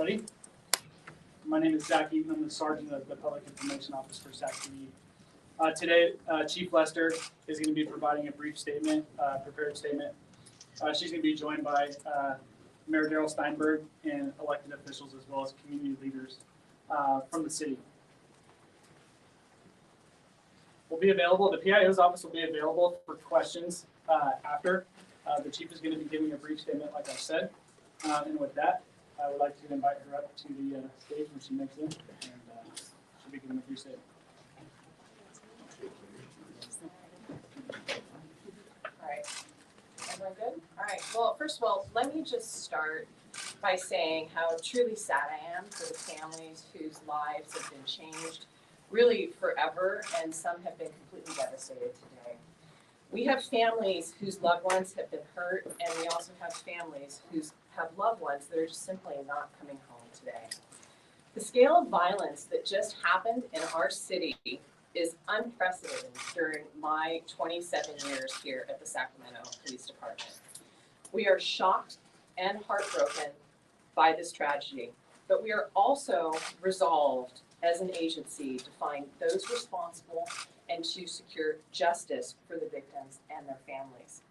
everybody. My name is Zach Eaton. I'm the Sergeant of the Public Information Office for Sacramento. Today, Chief Lester is going to be providing a brief statement, prepared statement. She's going to be joined by Mayor Darrell Steinberg and elected officials as well as community leaders from the city. Will be available. The PIO's office will be available for questions after. The chief is going to be giving a brief statement, like I said. And with that, I would like to invite her up to the stage when she makes it, and she'll be giving a brief statement. All right. Everyone good? All right. Well, first of all, let me just start by saying how truly sad I am for the families whose lives have been changed really forever, and some have been completely devastated today. We have families whose loved ones have been hurt, and we also have families who have loved ones that are just simply not coming home today. The scale of violence that just happened in our city is unprecedented during my 27 years here at the Sacramento Police Department. We are shocked and heartbroken by this tragedy, but we are also resolved as an agency to find those responsible and to secure justice for the victims and their families.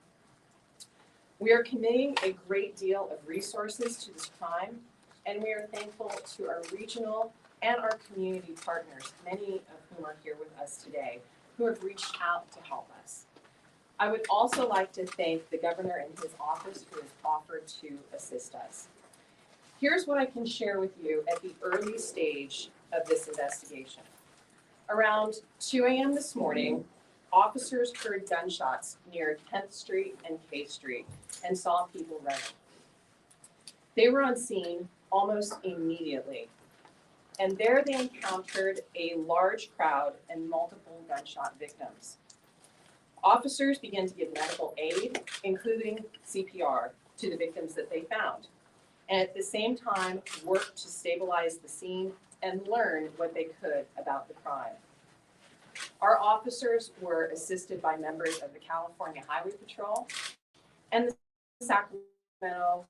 We are committing a great deal of resources to this crime, and we are thankful to our regional and our community partners, many of whom are here with us today, who have reached out to help us. I would also like to thank the governor and his office who has offered to assist us. Here's what I can share with you at the early stage of this investigation. Around 2 a.m. this morning, officers heard gunshots near 10th Street and K Street and saw people running. They were on scene almost immediately, and there they encountered a large crowd and multiple gunshot victims. Officers began to give medical aid, including CPR, to the victims that they found, and at the same time worked to stabilize the scene and learn what they could about the crime. Our officers were assisted by members of the California Highway Patrol and the Sacramento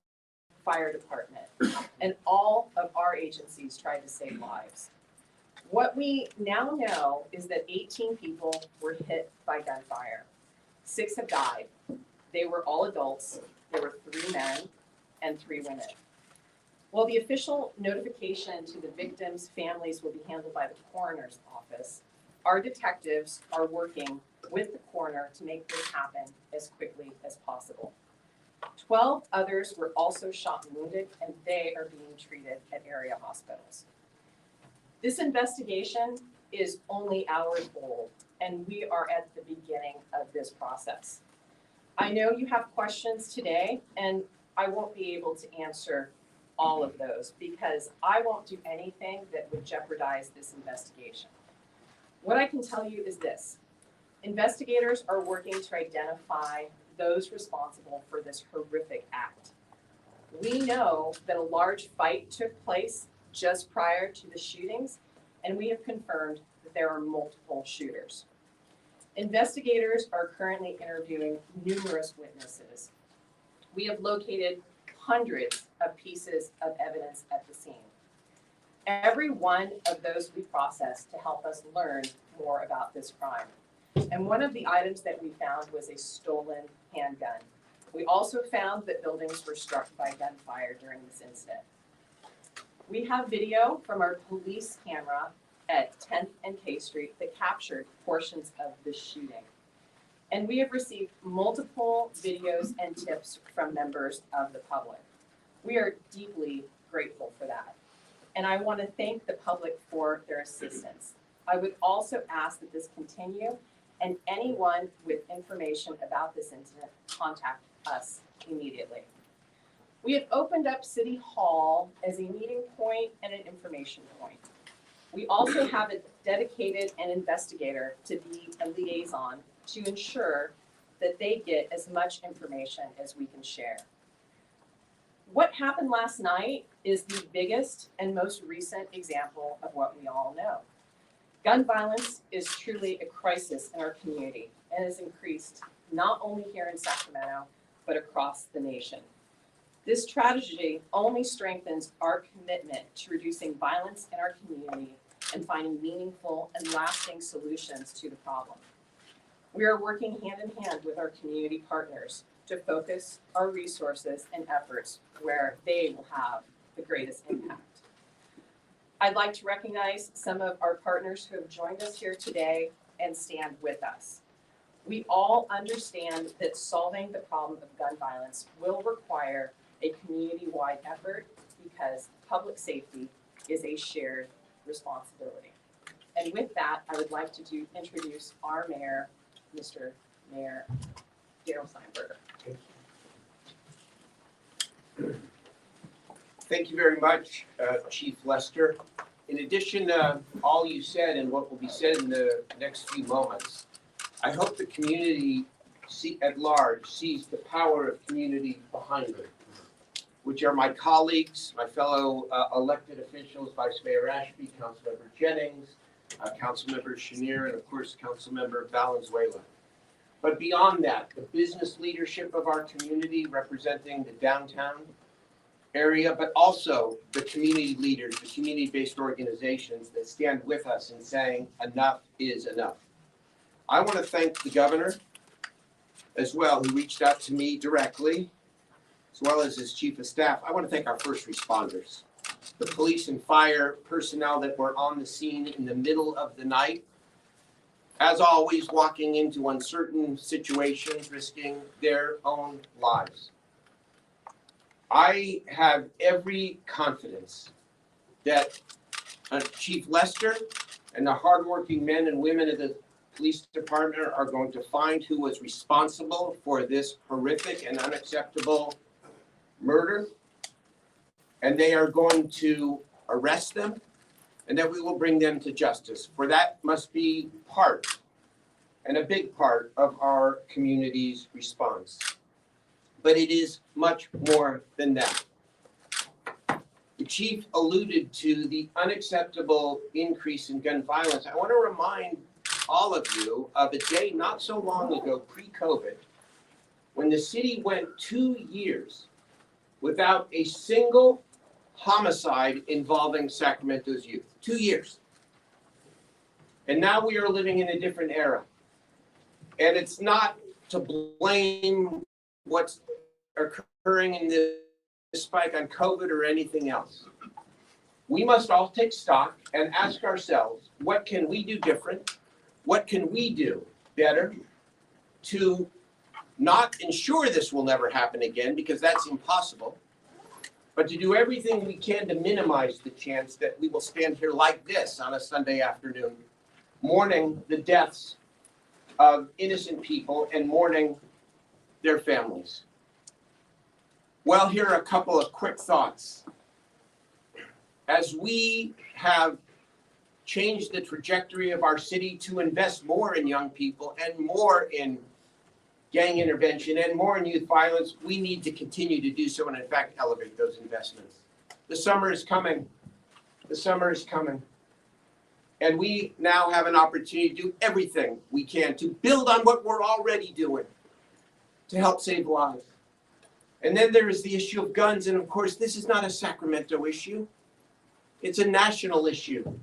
Fire Department, and all of our agencies tried to save lives. What we now know is that 18 people were hit by gunfire. 6 have died. They were all adults. There were 3 men and 3 women. While the official notification to the victims' families will be handled by the coroner's office, our detectives are working with the coroner to make this happen as quickly as possible. 12 others were also shot and wounded, and they are being treated at area hospitals. This investigation is only hours old, and we are at the beginning of this process. I know you have questions today, and I won't be able to answer all of those because I won't do anything that would jeopardize this investigation. What I can tell you is this: investigators are working to identify those responsible for this horrific act. We know that a large fight took place just prior to the shootings, and we have confirmed that there are multiple shooters. Investigators are currently interviewing numerous witnesses. We have located hundreds of pieces of evidence at the scene. Every one of those we processed to help us learn more about this crime. And one of the items that we found was a stolen handgun. We also found that buildings were struck by gunfire during this incident. We have video from our police camera at 10th and K Street that captured portions of this shooting. And we have received multiple videos and tips from members of the public. We are deeply grateful for that. And I want to thank the public for their assistance. I would also ask that this continue, and anyone with information about this incident, contact us immediately. We have opened up City Hall as a meeting point and an information point. We also have a dedicated an investigator to be a liaison to ensure that they get as much information as we can share. What happened last night is the biggest and most recent example of what we all know. Gun violence is truly a crisis in our community and has increased not only here in Sacramento, but across the nation. This tragedy only strengthens our commitment to reducing violence in our community and finding meaningful and lasting solutions to the problem. We are working hand in hand with our community partners to focus our resources and efforts where they will have the greatest impact. I'd like to recognize some of our partners who have joined us here today and stand with us. We all understand that solving the problem of gun violence will require a community-wide effort because public safety is a shared responsibility. And with that, I would like to introduce our mayor, Mr. Mayor Daryl Steinberger. Thank you very much, Chief Lester. In addition to all you said and what will be said in the next few moments, I hope the community at large sees the power of community behind it, which are my colleagues, my fellow elected officials, Vice Mayor Ashby, Councilmember Jennings, Councilmember Chenier, and of course, Councilmember Valenzuela. But beyond that, the business leadership of our community representing the downtown area, but also the community leaders, the community-based organizations that stand with us in saying enough is enough. I want to thank the governor as well, who reached out to me directly, as well as his chief of staff. I want to thank our first responders, the police and fire personnel that were on the scene in the middle of the night, as always, walking into uncertain situations, risking their own lives. I have every confidence that Chief Lester and the hardworking men and women of the police department are going to find who was responsible for this horrific and unacceptable murder, and they are going to arrest them, and that we will bring them to justice. For that must be part, and a big part, of our community's response. But it is much more than that. The chief alluded to the unacceptable increase in gun violence. I want to remind all of you of a day not so long ago, pre-COVID, when the city went 2 years without a single homicide involving Sacramento's youth. 2 years. And now we are living in a different era. And it's not to blame what's occurring in this spike on COVID or anything else. We must all take stock and ask ourselves, what can we do different? What can we do better to not ensure this will never happen again, because that's impossible, but to do everything we can to minimize the chance that we will stand here like this on a Sunday afternoon, mourning the deaths of innocent people and mourning their families. Well, here are a couple of quick thoughts. As we have changed the trajectory of our city to invest more in young people and more in gang intervention and more in youth violence, we need to continue to do so and in fact elevate those investments. The summer is coming. The summer is coming. And we now have an opportunity to do everything we can to build on what we're already doing to help save lives. And then there is the issue of guns. And of course, this is not a Sacramento issue. It's a national issue.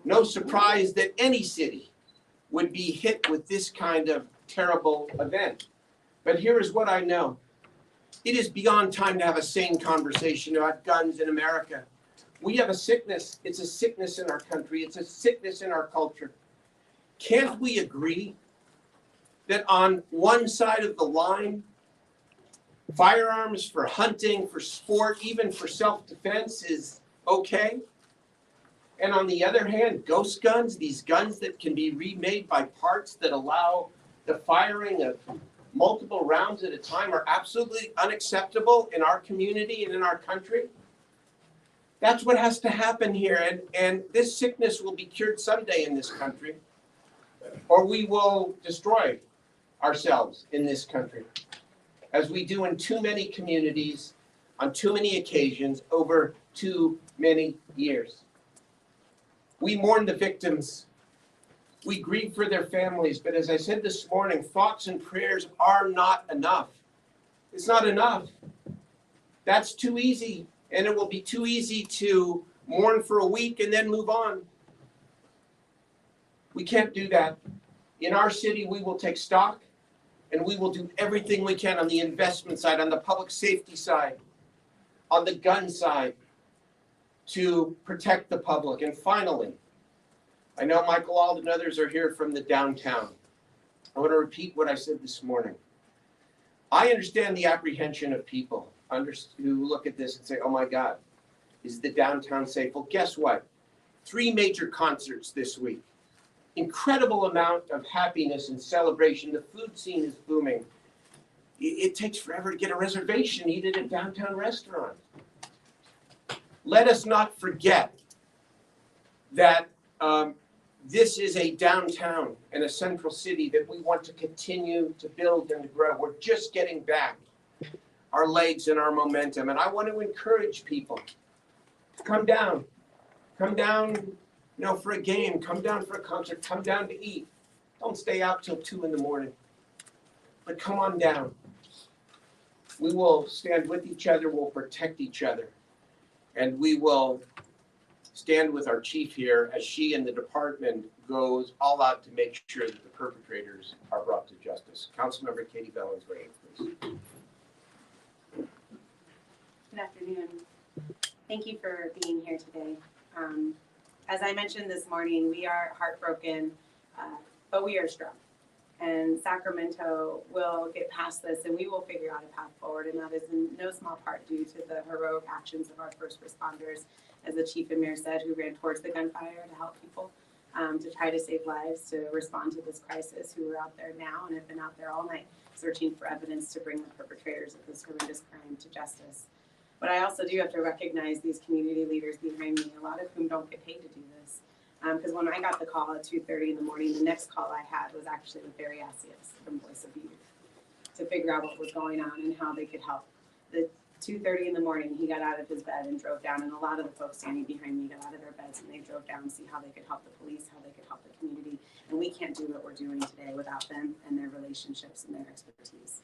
No surprise that any city would be hit with this kind of terrible event. But here is what I know. It is beyond time to have a sane conversation about guns in America. We have a sickness. It's a sickness in our country. It's a sickness in our culture. Can't we agree that on one side of the line, firearms for hunting, for sport, even for self-defense is okay? And on the other hand, ghost guns, these guns that can be remade by parts that allow the firing of multiple rounds at a time, are absolutely unacceptable in our community and in our country. That's what has to happen here. And this sickness will be cured someday in this country, or we will destroy ourselves in this country, as we do in too many communities, on too many occasions, over too many years. We mourn the victims. We grieve for their families. But as I said this morning, thoughts and prayers are not enough. It's not enough. That's too easy, and it will be too easy to mourn for a week and then move on. We can't do that. In our city, we will take stock, and we will do everything we can on the investment side, on the public safety side, on the gun side, to protect the public. And finally, I know Michael Ald and others are here from the downtown. I want to repeat what I said this morning. I understand the apprehension of people who look at this and say, oh my God, is the downtown safe? Well, guess what? 3 major concerts this week. Incredible amount of happiness and celebration. The food scene is booming. It takes forever to get a reservation, eat at a downtown restaurant. Let us not forget that this is a downtown and a central city that we want to continue to build and to grow. We're just getting back our legs and our momentum. And I want to encourage people to come down, for a game, come down for a concert, come down to eat. Don't stay out till 2 in the morning, but come on down. We will stand with each other, we'll protect each other, and we will stand with our chief here as she and the department goes all out to make sure that the perpetrators are brought to justice. Councilmember Katie Bellins, please. Good afternoon. Thank you for being here today. As I mentioned this morning, we are heartbroken, but we are strong. And Sacramento will get past this, and we will figure out a path forward. And that is in no small part due to the heroic actions of our first responders, as the chief and mayor said, who ran towards the gunfire to help people, to try to save lives, to respond to this crisis, who are out there now and have been out there all night searching for evidence to bring the perpetrators of this horrendous crime to justice. But I also do have to recognize these community leaders behind me, a lot of whom don't get paid to do this. Because when I got the call at 2:30 in the morning, the next call I had was actually with Barry Asius from Voice of Youth to figure out what was going on and how they could help. The 2:30 in the morning, he got out of his bed and drove down, and a lot of the folks standing behind me got out of their beds and they drove down to see how they could help the police, how they could help the community. And we can't do what we're doing today without them and their relationships and their expertise.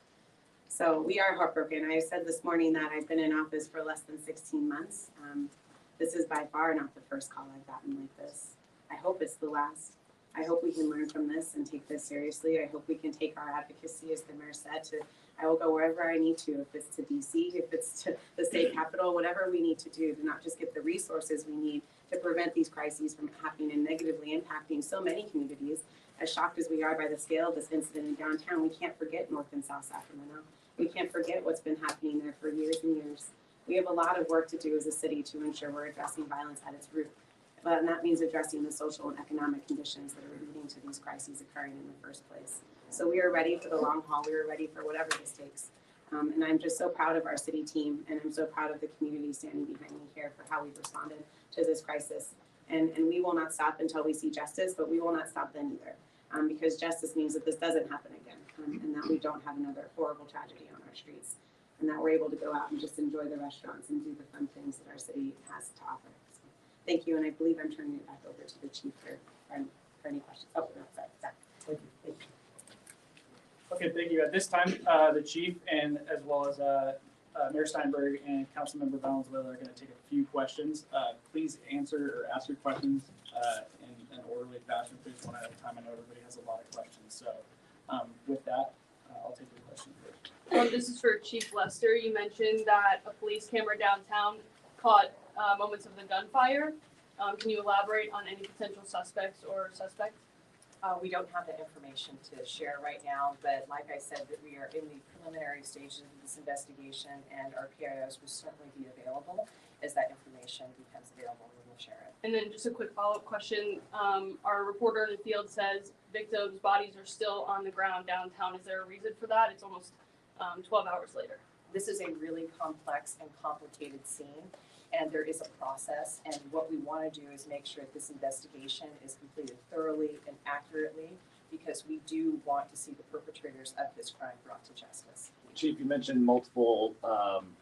So we are heartbroken. I said this morning that I've been in office for less than 16 months. This is by far not the first call I've gotten like this. I hope it's the last. I hope we can learn from this and take this seriously. I hope we can take our advocacy, as the mayor said, I will go wherever I need to, if it's to DC, if it's to the state capitol, whatever we need to do to not just get the resources we need to prevent these crises from happening and negatively impacting so many communities. As shocked as we are by the scale of this incident in downtown, we can't forget North and South Sacramento. We can't forget what's been happening there for years and years. We have a lot of work to do as a city to ensure we're addressing violence at its root. And that means addressing the social and economic conditions that are leading to these crises occurring in the first place. So we are ready for the long haul. We are ready for whatever this takes. And I'm just so proud of our city team, and I'm so proud of the community standing behind me here for how we've responded to this crisis. And we will not stop until we see justice, but we will not stop then either. Because justice means that this doesn't happen again, and that we don't have another horrible tragedy on our streets, and that we're able to go out and just enjoy the restaurants and do the fun things that our city has to offer. So, thank you, and I believe I'm turning it back over to the chief for any questions. Oh, no, sorry, Zach. Thank you. Okay, thank you. At this time, the chief and as well as Mayor Steinberg and Councilmember Valenzuela are going to take a few questions. Please answer or ask your questions in an orderly fashion, please, one at a time. I know everybody has a lot of questions. So with that, I'll take your question first. This is for Chief Lester. You mentioned that a police camera downtown caught moments of the gunfire. Can you elaborate on any potential suspects or suspects? We don't have that information to share right now, but like I said, that we are in the preliminary stages of this investigation, and our PIOs will certainly be available as that information becomes available. We will share it. And then just a quick follow-up question. Our reporter in the field says victims' bodies are still on the ground downtown. Is there a reason for that? It's almost 12 hours later. This is a really complex and complicated scene, and there is a process, and what we want to do is make sure that this investigation is completed thoroughly and accurately, because we do want to see the perpetrators of this crime brought to justice. Chief, you mentioned multiple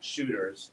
shooters.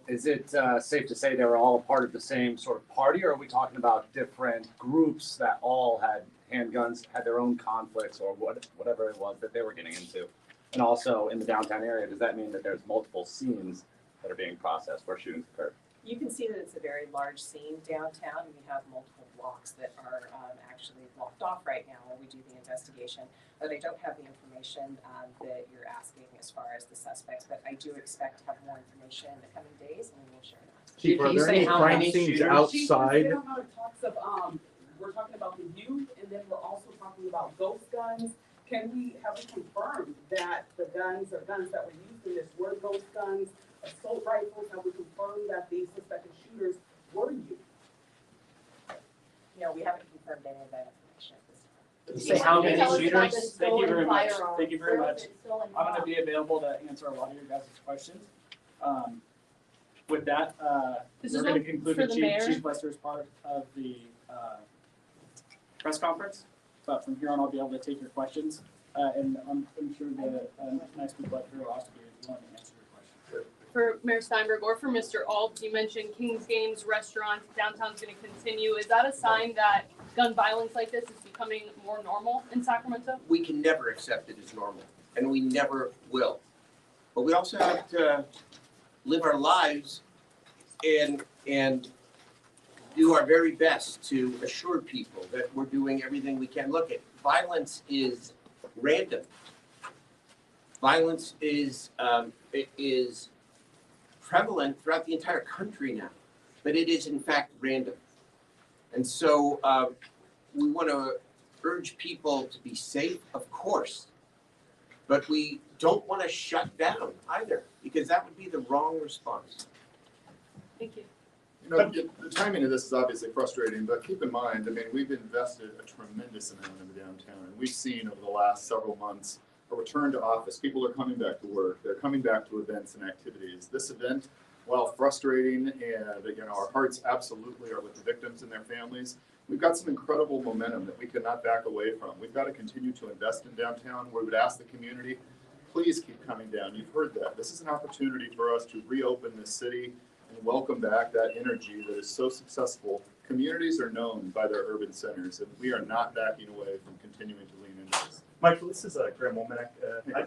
Is it safe to say they were all a part of the same sort of party, or are we talking about different groups that all had handguns, had their own conflicts, or whatever it was that they were getting into? And also in the downtown area, does that mean that there's multiple scenes that are being processed where shootings occur? You can see that it's a very large scene downtown. We have multiple blocks that are actually blocked off right now while we do the investigation. But I don't have the information that you're asking as far as the suspects, but I do expect to have more information in the coming days, and we will share that. Chief, Can are you there say any how crime many scenes shooters? outside? Chief, how it talks of, we're talking about the youth, and then we're also talking about ghost guns. Have we confirmed that the guns or guns that were used in this were ghost guns, assault rifles? Have we confirmed that the suspected shooters were youth? No, we haven't confirmed any of that information at this time. Say how Can you many tell us about shooters? the Thank you stolen very much. firearms? Thank you very Where much. was it stolen I'm gonna from? be available to answer a lot of your guys' questions. With that, This we're is gonna one conclude for the the mayor. Chief Lester's part of the press conference. But from here on, I'll be able to take your questions, and I'm sure the nice people up here will also be willing to answer your questions. For Mayor Steinberg or for Mr. Alt, you mentioned King's Games restaurant, downtown's gonna continue. Is that a sign that gun violence like this is becoming more normal in Sacramento? We can never accept it as normal, and we never will. But we also have to live our lives and do our very best to assure people that we're doing everything we can. Look, violence is random. Violence is prevalent throughout the entire country now, but it is in fact random. And so we want to urge people to be safe, of course, but we don't want to shut down either, because that would be the wrong response. Thank you. You know, the timing of this is obviously frustrating, but keep in mind, I mean, we've invested a tremendous amount in the downtown, and we've seen over the last several months a return to office. People are coming back to work. They're coming back to events and activities. This event, while frustrating, and you know, our hearts absolutely are with the victims and their families, we've got some incredible momentum that we cannot back away from. We've got to continue to invest in downtown. We would ask the community, please keep coming down. You've heard that. This is an opportunity for us to reopen this city and welcome back that energy that is so successful. Communities are known by their urban centers, and we are not backing away from continuing to lean into this. Michael, this is Graham Womack.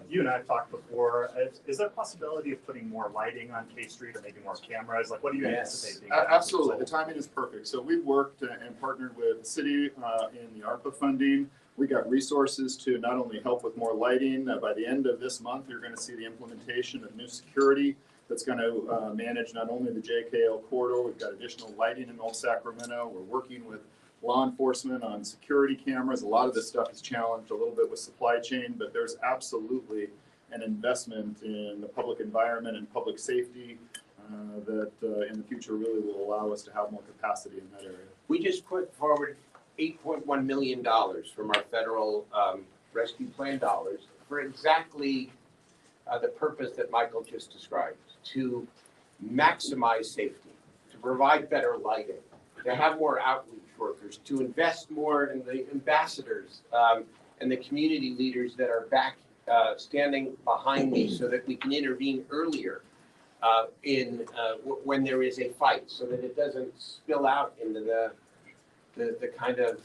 You and I have talked before. Is there a possibility of putting more lighting on K Street or maybe more cameras? Like, what do you anticipate being? Absolutely. The timing is perfect. So we've worked and partnered with the city in the ARPA funding. We got resources to not only help with more lighting. By the end of this month, you're going to see the implementation of new security that's going to manage not only the JKL corridor. We've got additional lighting in Old Sacramento. We're working with law enforcement on security cameras. A lot of this stuff is challenged a little bit with supply chain, but there's absolutely an investment in the public environment and public safety that in the future really will allow us to have more capacity in that area. We just put forward $8.1 million from our federal rescue plan dollars for exactly the purpose that Michael just described, to maximize safety, to provide better lighting, to have more outreach workers, to invest more in the ambassadors and the community leaders that are back standing behind me so that we can intervene earlier when there is a fight, so that it doesn't spill out into the kind of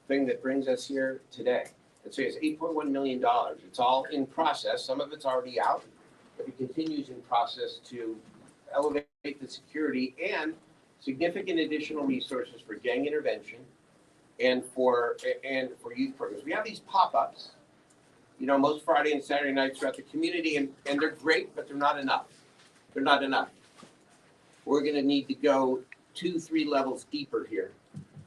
thing that brings us here today. And so it's $8.1 million. It's all in process. Some of it's already out, but it continues in process to elevate the security and significant additional resources for gang intervention and for youth programs. We have these pop-ups, you know, most Friday and Saturday nights throughout the community, and they're great, but they're not enough. They're not enough. We're going to need to go 2-3 levels deeper here.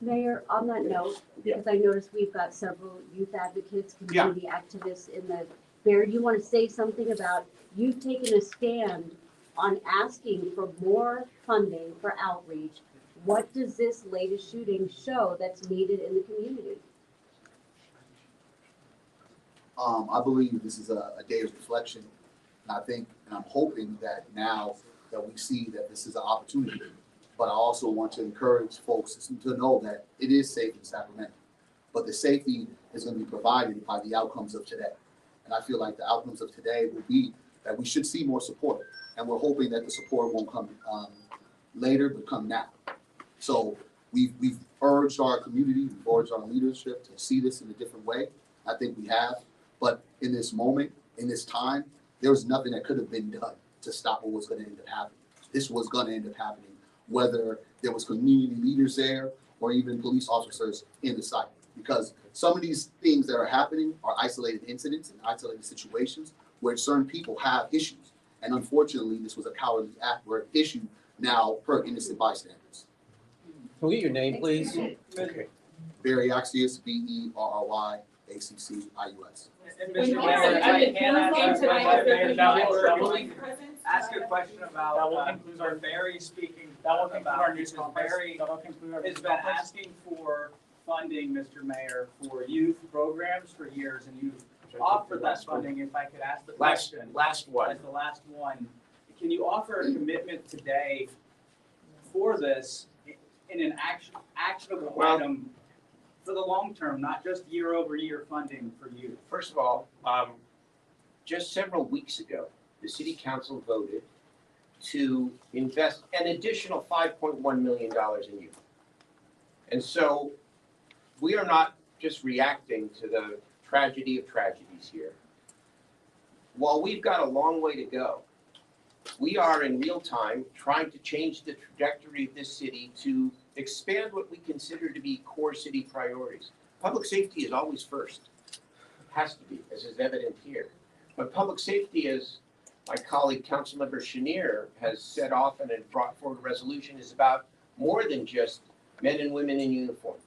Mayor, on that note, because I noticed we've got several youth advocates, community activists in the fair. Do you want to say something about you've taken a stand on asking for more funding for outreach? What does this latest shooting show that's needed in the community? I believe this is a day of reflection. And I think, and I'm hoping that now that we see that this is an opportunity, but I also want to encourage folks to know that it is safe in Sacramento, but the safety is going to be provided by the outcomes of today. And I feel like the outcomes of today will be that we should see more support. And we're hoping that the support won't come later, but come now. So we've urged our community, we've urged our leadership to see this in a different way. I think we have, but in this moment, in this time, there was nothing that could have been done to stop what was gonna end up happening. This was gonna end up happening, whether there was community leaders there or even police officers in the site. Because some of these things that are happening are isolated incidents and isolated situations where certain people have issues. And unfortunately, this was a cowardly act where issue now per innocent bystanders. Can we get your name, please? Okay. Barry Axius, BERRYACCIUS. And When Mr. you Mayor, say if I I'm can ask confused a tonight, question, is there ask a question That about, will conclude our- where Barry speaking That will conclude our about, news because conference. Barry That will conclude our has news been conference. asking for funding, Mr. Mayor, for youth programs for years, and you've offered that funding. If I could ask the question, Last one. as the last one, can you offer a commitment today for this in an actionable Well- item for the long term, not just year-over-year funding for youth? First of all, just several weeks ago, the city council voted to invest an additional $5.1 million in youth. And so we are not just reacting to the tragedy of tragedies here. While we've got a long way to go, we are in real time trying to change the trajectory of this city to expand what we consider to be core city priorities. Public safety is always first, has to be, as is evident here. But public safety, as my colleague Councilmember Chenier has said often and brought forward a resolution, is about more than just men and women in uniform.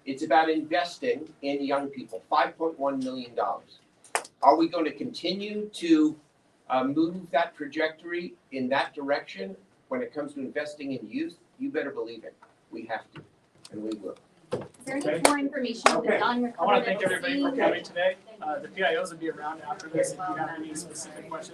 It's about investing in young people, $5.1 million. Are we going to continue to move that trajectory in that direction when it comes to investing in youth? You better believe it. We have to, and we will. Is there Okay. any more information on the Okay. non-recovered I want to thank everybody for scene? coming today. The PIOs will be around after this if you have any specific questions.